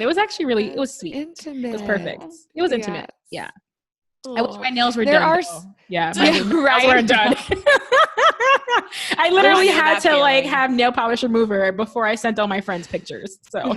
It was actually it was sweet. Intimate. It was perfect. It was intimate. Yes. Yeah. I wish my nails were done. My nails weren't done. I literally had to have nail polish remover before I sent all my friends pictures. So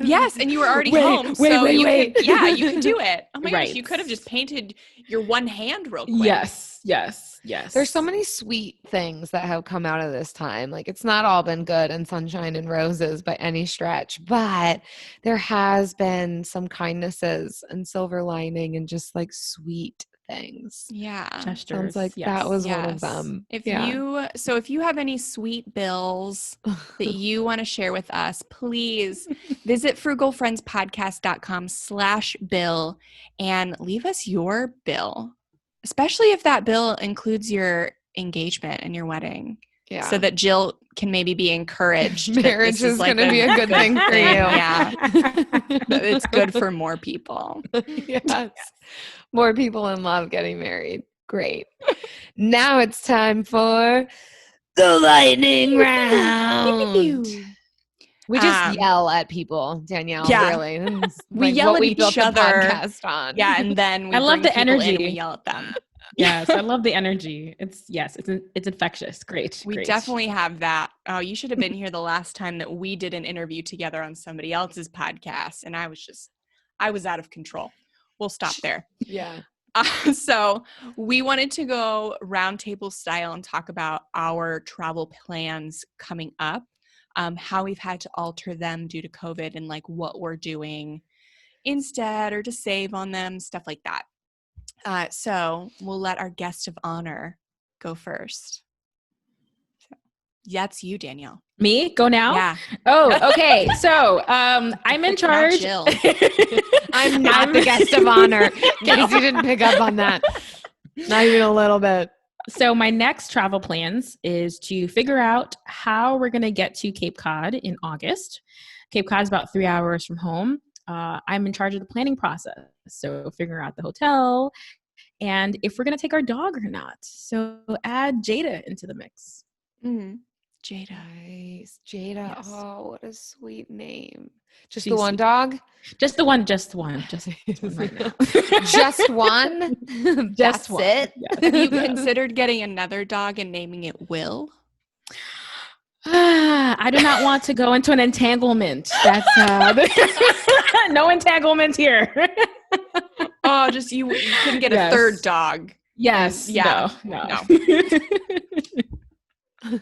yes, and you were already home. You could do it. Oh my gosh, you could have just painted your one hand real quick. Yes. There's so many sweet things that have come out of this time. It's not all been good and sunshine and roses by any stretch, but there has been some kindnesses and silver lining and just sweet things. Yeah. Gestures. Sounds like that was one of them. If you have any sweet bills that you want to share with us, please visit frugalfriendspodcast.com/bill and leave us your bill. Especially if that bill includes your engagement and your wedding. Yeah. So that Jill can maybe be encouraged. Marriage is going to be a good thing for you. Yeah. It's good for more people. Yes. More people in love getting married. Great. Now it's time for the lightning round. We just yell at people, Danielle. Yeah. Really, we yell at each other. Podcast on. Yeah, and then I love the energy. We yell at them. Yes, I love the energy. It's infectious. Great. We definitely have that. Oh, you should have been here the last time that we did an interview together on somebody else's podcast, and I was out of control. We'll stop there. Yeah. So we wanted to go roundtable style and talk about our travel plans coming up, how we've had to alter them due to COVID, and like what we're doing instead or to save on them, stuff like that. So we'll let our guest of honor go first. That's you, Danielle. Me? Go now? Yeah. Oh, okay. So I'm in charge. Jill. I'm not the guest of honor. In case you didn't pick up on that. Not even a little bit. So my next travel plans is to figure out how we're going to get to Cape Cod in August. Cape Cod is about 3 hours from home. I'm in charge of the planning process. So figuring out the hotel and if we're going to take our dog or not. So add Jada into the mix. Mm-hmm. Jada. Nice. Jada. Yes. Oh, what a sweet name. Just She's the one sweet. dog? Just one right now. Just one? That's one. it? Yeah. Have you considered getting another dog and naming it Will? I do not want to go into an entanglement. That's no entanglement here. Oh, just you couldn't get a third dog. Yes. Yeah. No. Oh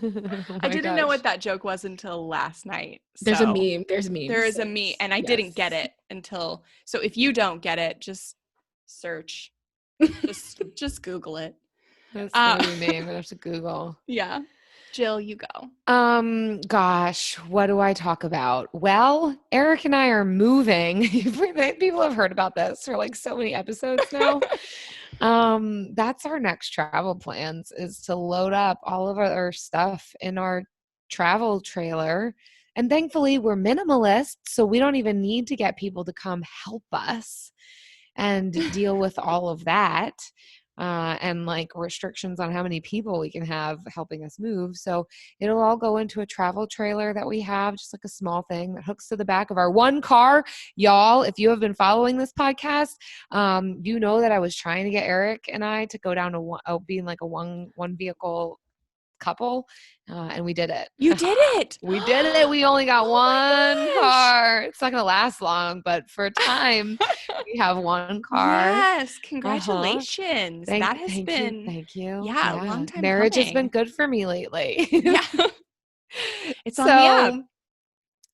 I didn't know gosh. what that joke was until last night. There's a So meme. There's memes. There is a meme, and I didn't get it until. So if you don't get it, just search. just Google it. That's what you mean. I'm gonna have to Google. Yeah. Jill, you go. Gosh, what do I talk about? Well, Eric and I are moving. People have heard about this for like so many episodes now. That's our next travel plans, is to load up all of our stuff in our travel trailer. And thankfully we're minimalists, so we don't even need to get people to come help us and deal with all of that. And like restrictions on how many people we can have helping us move. So it'll all go into a travel trailer that we have, just like a small thing that hooks to the back of our one car. Y'all, if you have been following this podcast, you know that I was trying to get Eric and I to go down to being like a one vehicle couple, and we did it. You did it. We did it. We only got one car. It's not gonna last long, but for a time, we have one car. Yes, congratulations. That has been thank you. Yeah, a long time Marriage has coming. been good for me lately. Yeah. It's on the up.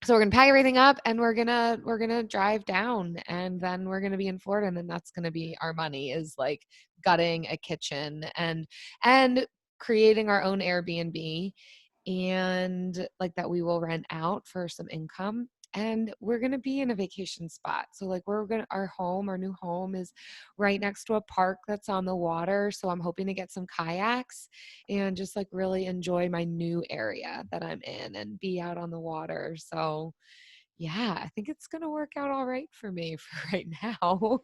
So we're gonna pack everything up and we're gonna drive down, and then we're gonna be in Florida, and then that's gonna be our money, is like gutting a kitchen and creating our own Airbnb, and like that we will rent out for some income. And we're going to be in a vacation spot. So like our new home is right next to a park that's on the water. So I'm hoping to get some kayaks and just like really enjoy my new area that I'm in and be out on the water. So yeah, I think it's going to work out all right for me for right now.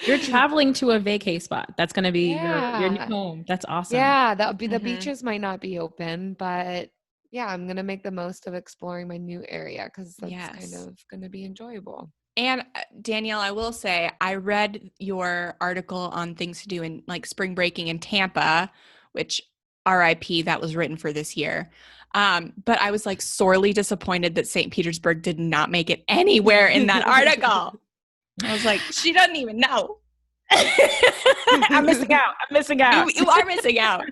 You're traveling to a vacay spot. That's going to be your new home. That's awesome. Yeah, that would be the beaches might not be open, but yeah, I'm going to make the most of exploring my new area because that's kind of going to be enjoyable. And Danielle, I will say, I read your article on things to do in like spring breaking in Tampa, which RIP, that was written for this year. But I was like sorely disappointed that St. Petersburg did not make it anywhere in that article. I was like, she doesn't even know. I'm missing out. You are missing out.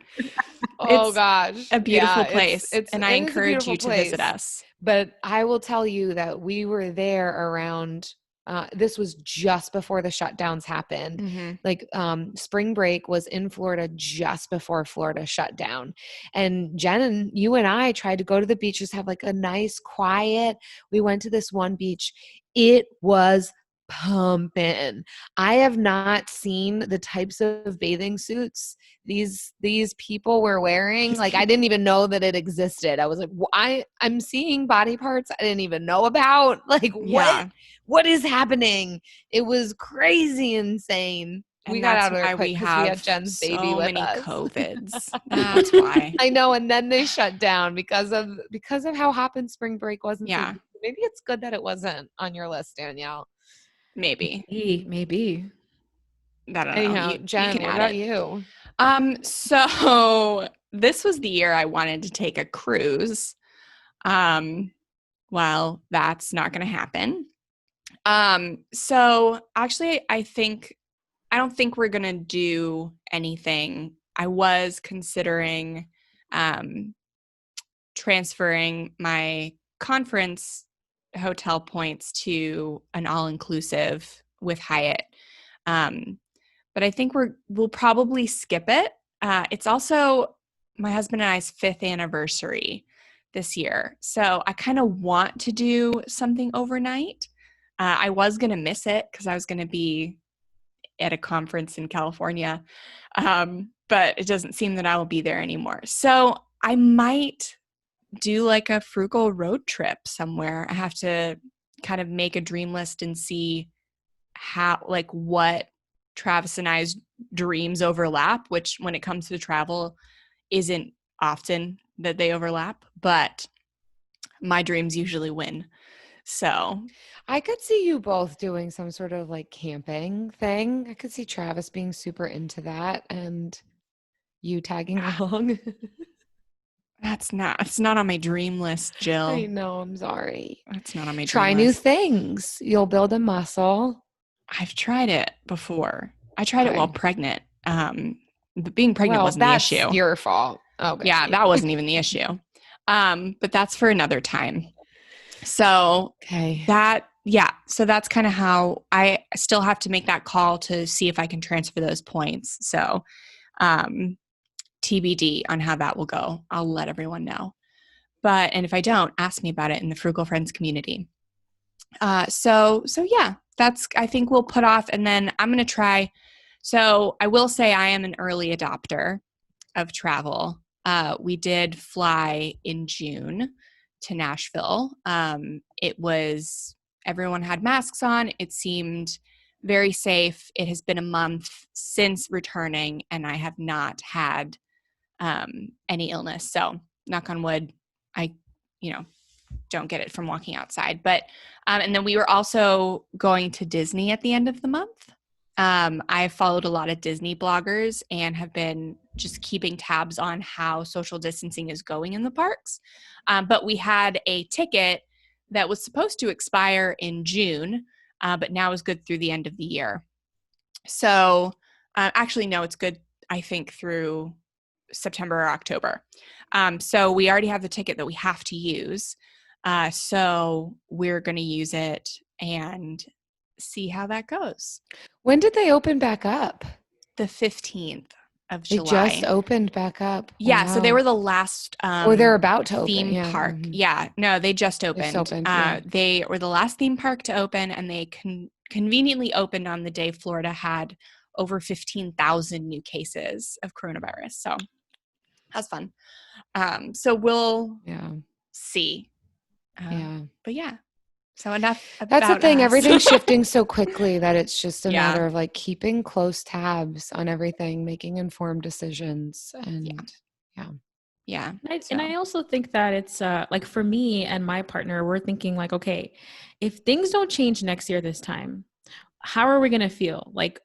Oh It's gosh. a beautiful place. And I it is a encourage beautiful you to place. visit us. But I will tell you that we were there around, this was just before the shutdowns happened. Mm-hmm. Like spring break was in Florida just before Florida shut down. And Jen, you and I tried to go to the beaches, have like a nice quiet. We went to this one beach. It was pumping. I have not seen the types of bathing suits these people were wearing. Like I didn't even know that it existed. I was like, I'm seeing body parts I didn't even know about. Like what is happening? It was crazy insane. And we got out of there why quick we because have we had Jen's baby so with many us. COVIDs. That's why. I know, and then they shut down because of how hopping spring break wasn't. Yeah. So maybe it's good that it wasn't on your list, Danielle. Maybe. Maybe. I don't know. Anyhow, You Jen, can what add about it. you? So this was the year I wanted to take a cruise. Well, that's not going to happen. So actually, I don't think we're going to do anything. I was considering transferring my conference hotel points to an all-inclusive with Hyatt. But I think we'll probably skip it. It's also my husband and I's 5th anniversary this year. So I kind of want to do something overnight. I was going to miss it because I was going to be at a conference in California. But it doesn't seem that I will be there anymore. So I might do like a frugal road trip somewhere. I have to kind of make a dream list and see what Travis and I's dreams overlap, which when it comes to travel isn't often that they overlap, but my dreams usually win. So I could see you both doing some sort of like camping thing. I could see Travis being super into that and you tagging along. it's not on my dream list, Jill. I know, I'm sorry. It's not on my Try dream new list. things. You'll build a muscle. I've tried it before. I tried it while pregnant. But being pregnant wasn't the issue. That's your fault. Okay. Yeah, that wasn't even the issue. But that's for another time. So so that's kind of how I still have to make that call to see if I can transfer those points. So TBD on how that will go. I'll let everyone know. And if I don't, ask me about it in the Frugal Friends community. So yeah, I think we'll put off, and then I'm going to try. So I will say I am an early adopter of travel. We did fly in June to Nashville. Everyone had masks on. It seemed very safe. It has been a month since returning, and I have not had any illness. So knock on wood, I don't get it from walking outside. But and then we were also going to Disney at the end of the month. I've followed a lot of Disney bloggers and have been just keeping tabs on how social distancing is going in the parks. But we had a ticket that was supposed to expire in June, but now is good through the end of the year. So actually, no, it's good, I think, through September or October. So we already have the ticket that we have to use. So we're going to use it and see how that goes. When did they open back up? The 15th of They July. just opened back up. Yeah, Wow. so they were the last or they're about to theme open. park. Mm-hmm. Yeah, no, they just opened. They were the last theme park to open, and they conveniently opened on the day Florida had over 15,000 new cases of coronavirus. So that's fun. So we'll see. But yeah. So enough about That's the thing. us. Everything's shifting so quickly that it's just a matter of like keeping close tabs on everything, making informed decisions. And And I also think that it's like for me and my partner, we're thinking like, okay, if things don't change next year this time, how are we going to feel? Like,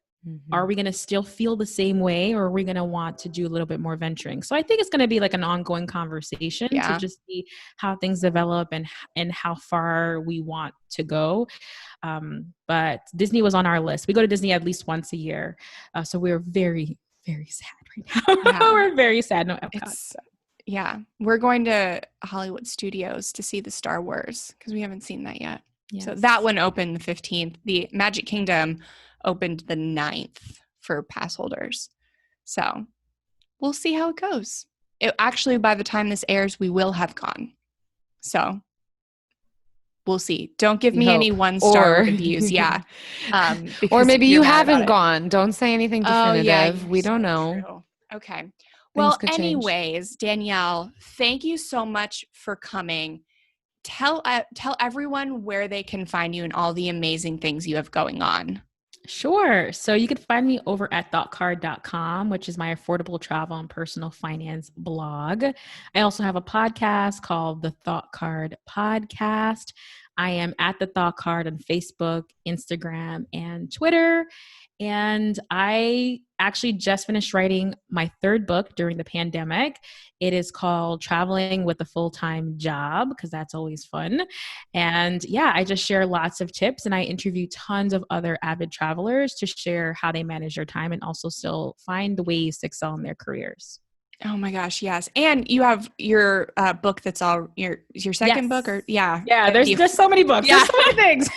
are we going to still feel the same way, or are we going to want to do a little bit more venturing? So I think it's going to be like an ongoing conversation to just see how things develop and how far we want to go. But Disney was on our list. We go to Disney at least once a year. So we're very, very sad right now. Yeah. We're very sad. No Epcot. We're going to Hollywood Studios to see the Star Wars because we haven't seen that yet. Yes. So that one opened the 15th. The Magic Kingdom opened the 9th for pass holders. So we'll see how it goes. Actually, by the time this airs, we will have gone. So we'll see. Don't give me any 1-star reviews. Yeah. Or maybe you haven't gone. Don't say anything definitive. Oh, yeah, we don't know. True. Okay. Well, anyways, Danielle, thank you so much for coming. Tell everyone where they can find you and all the amazing things you have going on. Sure. So you can find me over at thoughtcard.com, which is my affordable travel and personal finance blog. I also have a podcast called the Thought Card Podcast. I am at the Thought Card on Facebook, Instagram, and Twitter. And I actually just finished writing my third book during the pandemic. It is called Traveling with a Full-Time Job, because that's always fun. And yeah, I just share lots of tips, and I interview tons of other avid travelers to share how they manage their time and also still find the ways to excel in their careers. Oh my gosh, yes. And you have your book that's all your second book, or yeah, there's so many books. Yeah. There's so many things.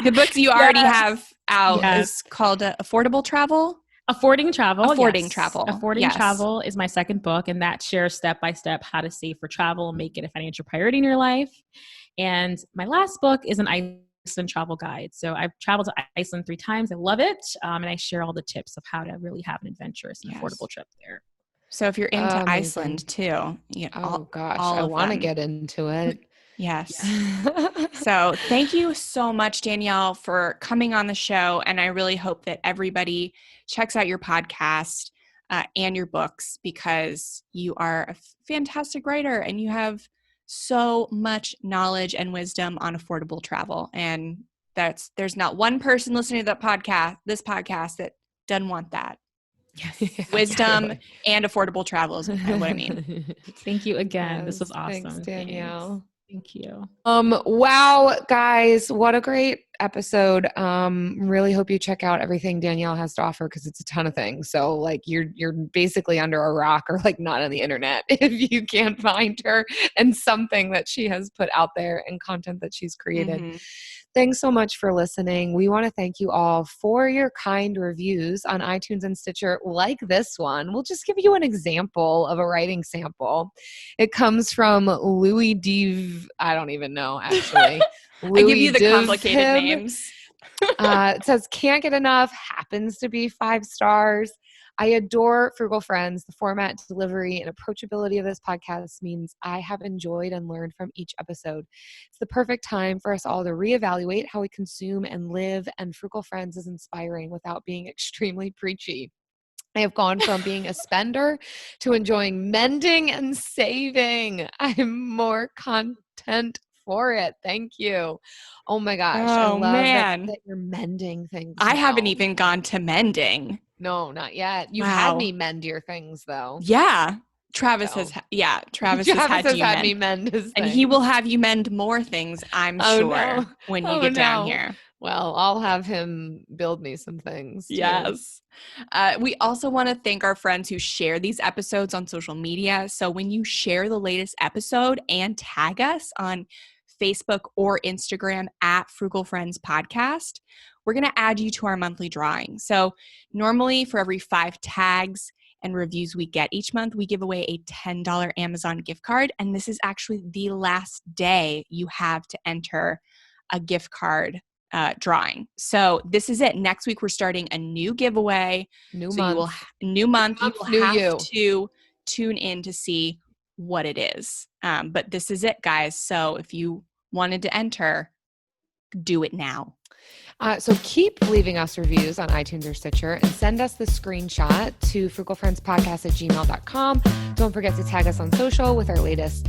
The book you already have out Yes. is called Affordable Travel. Affording Travel. Affording Travel. Affording Travel is my second book, and that shares step by step how to save for travel and make it a financial priority in your life. And my last book is an Iceland travel guide. So I've traveled to Iceland 3 times. I love it. And I share all the tips of how to really have an adventurous and affordable trip there. So if you're into Amazing. Iceland too, I want to get into it. Yes. So thank you so much, Danielle, for coming on the show. And I really hope that everybody checks out your podcast and your books, because you are a fantastic writer and you have so much knowledge and wisdom on affordable travel. And there's not one person listening to this podcast that doesn't want that. Wisdom and affordable travel is what I mean. Thank you again. Yes, this was awesome. Thanks, Danielle. Thank you. Wow, guys, what a great episode. Really hope you check out everything Danielle has to offer, because it's a ton of things. So like you're basically under a rock, or like not on the internet if you can't find her and something that she has put out there and content that she's created. Mm-hmm. Thanks so much for listening. We want to thank you all for your kind reviews on iTunes and Stitcher, like this one. We'll just give you an example of a writing sample. It comes from Louis Div. I don't even know, actually. I give you the complicated names. It says, can't get enough, happens to be 5 stars. I adore Frugal Friends. The format, delivery, and approachability of this podcast means I have enjoyed and learned from each episode. It's the perfect time for us all to reevaluate how we consume and live, and Frugal Friends is inspiring without being extremely preachy. I have gone from being a spender to enjoying mending and saving. I'm more content for it. Thank you. Oh my gosh. I love that you're mending things. I haven't even gone to mending. No, not yet. You had me mend your things though. Yeah. Travis has had me mend his things. And he will have you mend more things, I'm sure, when you get down here. Well, I'll have him build me some things too. Yes. We also want to thank our friends who share these episodes on social media. So when you share the latest episode and tag us on Facebook or Instagram at Frugal Friends Podcast, we're going to add you to our monthly drawing. So normally for every 5 tags and reviews we get each month, we give away a $10 Amazon gift card. And this is actually the last day you have to enter a gift card drawing. So this is it. Next week, we're starting a new giveaway. New month. You will have to tune in to see what it is. But this is it, guys. So if you wanted to enter, do it now. So keep leaving us reviews on iTunes or Stitcher, and send us the screenshot to frugalfriendspodcast@gmail.com. Don't forget to tag us on social with our latest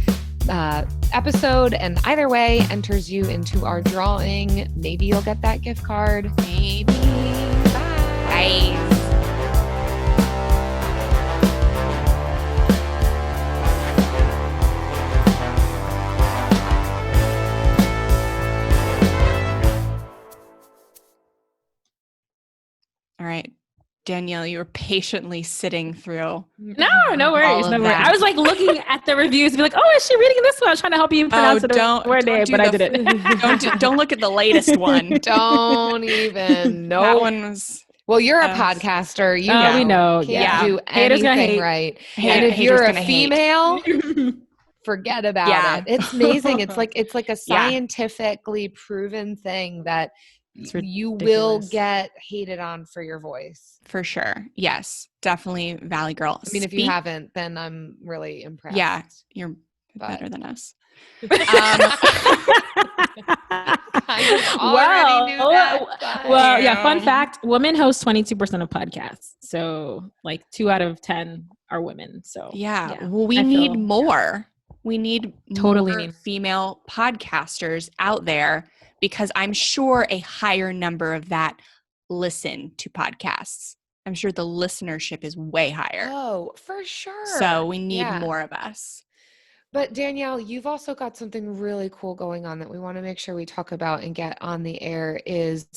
episode, and either way enters you into our drawing. Maybe you'll get that gift card. Maybe. Bye. All right. Danielle, you were patiently sitting through. No worries. I was like looking at the reviews and be like, oh, is she reading this one? I was trying to help you pronounce it word name, but I didn't. Don't look at the latest one. Don't even know. That one was... Well, you're a podcaster. You know. We know. Can't do anything right. And if you're a female... forget about it. It's amazing. It's like a scientifically proven thing that you will get hated on for your voice. For sure. Yes, definitely Valley Girl. I mean, if you haven't, then I'm really impressed. Yeah, you're better than us. Fun fact, women host 22% of podcasts. So like 2 out of 10 are women. So well, we need more. We need more female podcasters out there, because I'm sure a higher number of that listen to podcasts. I'm sure the listenership is way higher. Oh, for sure. So we need more of us. But Danielle, you've also got something really cool going on that we want to make sure we talk about and get on the air is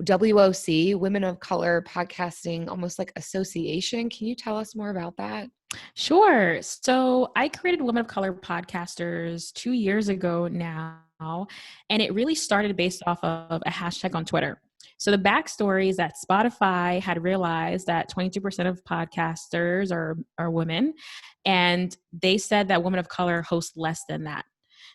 WOC, Women of Color Podcasting, almost like association. Can you tell us more about that? Sure. So I created Women of Color Podcasters 2 years ago now, and it really started based off of a hashtag on Twitter. So the backstory is that Spotify had realized that 22% of podcasters are women, and they said that women of color host less than that.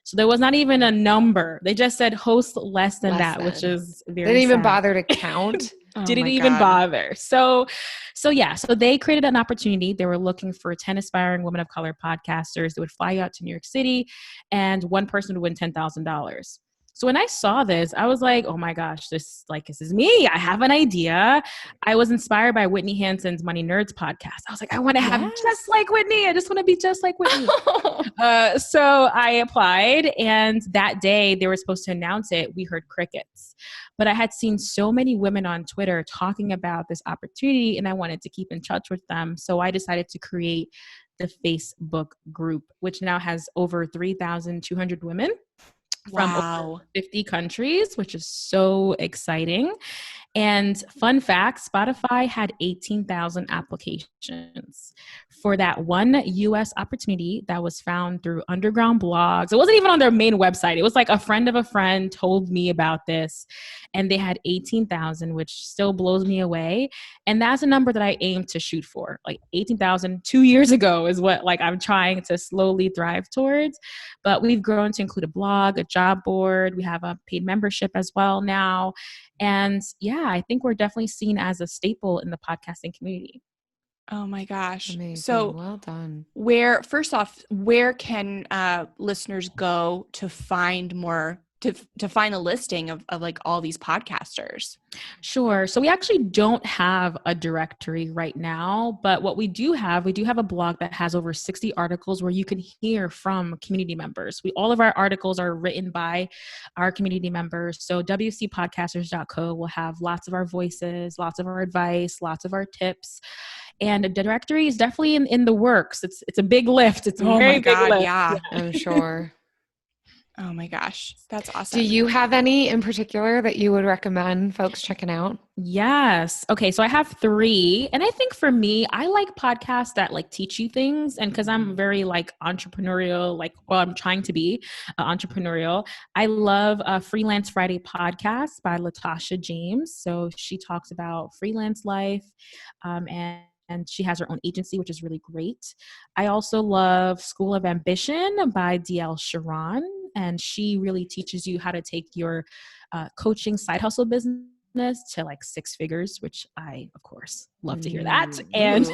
So there was not even a number. They just said host less than that, which is very They didn't even sad. bother to count. Didn't even bother. So they created an opportunity. They were looking for 10 aspiring women of color podcasters that would fly out to New York City, and one person would win $10,000. So when I saw this, I was like, oh my gosh, this is me. I have an idea. I was inspired by Whitney Hanson's Money Nerds podcast. I was like, I want to have just like Whitney. I just want to be just like Whitney. So I applied, and that day they were supposed to announce it. We heard crickets. But I had seen so many women on Twitter talking about this opportunity, and I wanted to keep in touch with them. So I decided to create the Facebook group, which now has over 3,200 women from over 50 countries, which is so exciting. And fun fact, Spotify had 18,000 applications for that one US opportunity that was found through underground blogs. It wasn't even on their main website. It was like a friend of a friend told me about this, and they had 18,000, which still blows me away. And that's a number that I aim to shoot for. Like 18,000 2 years ago is what I'm trying to slowly thrive towards. But we've grown to include a blog, a job board. We have a paid membership as well now. And yeah, I think we're definitely seen as a staple in the podcasting community. Oh my gosh. Amazing. So well done. First off, where can listeners go to find more, to find a listing of like all these podcasters? Sure. So we actually don't have a directory right now, but what we do have a blog that has over 60 articles where you can hear from community members. All of our articles are written by our community members. So wcpodcasters.co will have lots of our voices, lots of our advice, lots of our tips. And the directory is definitely in the works. It's a big lift. It's a very big lift. Yeah. I'm sure. Oh my gosh. That's awesome. Do you have any in particular that you would recommend folks checking out? Yes. Okay. So I have 3. And I think for me, I like podcasts that teach you things. And because I'm very entrepreneurial, I'm trying to be entrepreneurial. I love a Freelance Friday podcast by Latasha James. So she talks about freelance life, and she has her own agency, which is really great. I also love School of Ambition by DL Sharon. And she really teaches you how to take your coaching side hustle business to 6 figures, which I, of course, love to hear that. And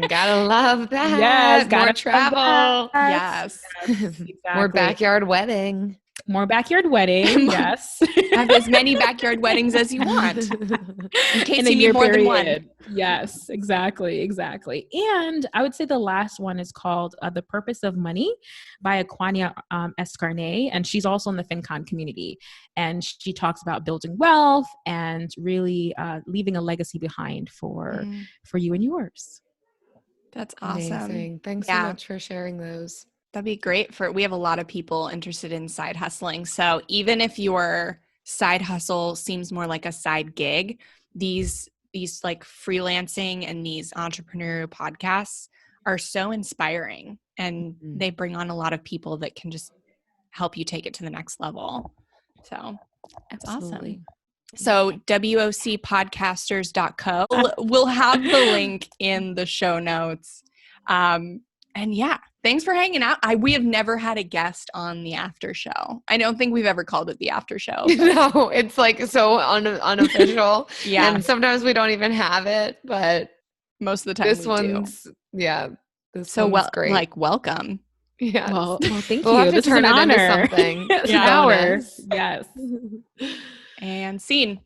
gotta love that. Yes, more travel. Yes. Exactly. More backyard wedding. More backyard wedding. Yes. Have as many backyard weddings as you want. In case you need more than one. Yes, exactly. And I would say the last one is called The Purpose of Money by Aquania Escarnet. And she's also in the FinCon community. And she talks about building wealth and really leaving a legacy behind for you and yours. That's awesome. Amazing. Thanks so much for sharing those. That'd be great we have a lot of people interested in side hustling. So even if your side hustle seems more like a side gig, these freelancing and these entrepreneurial podcasts are so inspiring, and they bring on a lot of people that can just help you take it to the next level. So that's awesome. So wocpodcasters.co. We'll have the link in the show notes. And yeah, thanks for hanging out. We have never had a guest on the after show. I don't think we've ever called it the after show. No, it's so unofficial. Yeah. And sometimes we don't even have it, but most of the time this one's great. Welcome. Yeah. Well, thank we'll you. Have to this turn is an it honor. into something. It's an hour. Yes. And scene.